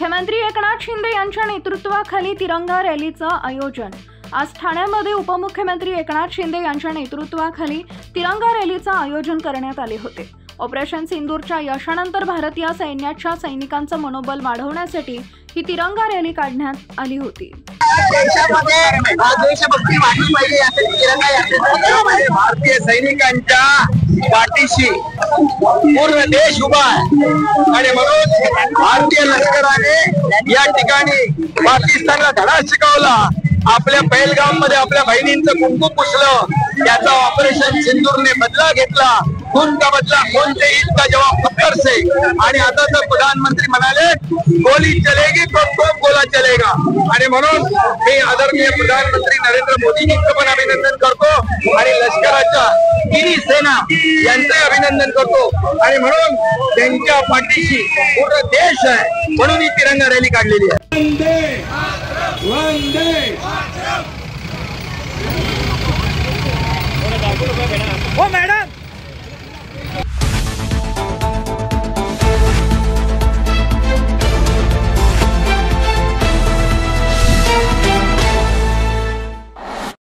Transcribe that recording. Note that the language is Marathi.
मुख्यमंत्री एकनाथ शिंदे यांच्या नेतृत्वाखाली तिरंगा रॅलीचं आयोजन। आज ठाण्यामध्ये उपमुख्यमंत्री एकनाथ शिंदे यांच्या नेतृत्वाखाली तिरंगा रॅलीचं आयोजन करण्यात आले होते। ऑपरेशन सिंदूरच्या यशानंतर भारतीय सैन्याच्या सैनिकांचं मनोबल वाढवण्यासाठी ही तिरंगा रॅली काढण्यात आली होती। देशभक्ती वाढली पाहिजे यासाठी तिरंगा यात्रेचा भारतीय सैनिकांच्या पाठीशी पूर्ण देश उभा आहे आणि म्हणून भारतीय लष्कराने या ठिकाणी पाकिस्तानला धडा शिकवला। आपल्या पहलगाम मध्ये आपल्या बहिणींचं कुंकू पुसलं, त्याचा ऑपरेशन सिंदूरने बदला घेतला। खून का बदला खून से, इसका जवाब पत्थर से। आणि आता तर प्रधानमंत्री म्हणाले गोली चलेगी तो तोप गोला चलेगा। आणि म्हणून मी आदरणीय प्रधानमंत्री नरेंद्र मोदीजींचं पण अभिनंदन करतो आणि लष्कराच्या तिन्ही सेना यांचं अभिनंदन करतो आणि म्हणून त्यांच्या पाठीशी पूर्ण देश आहे, म्हणून ही तिरंगा रॅली काढलेली आहे। वंदे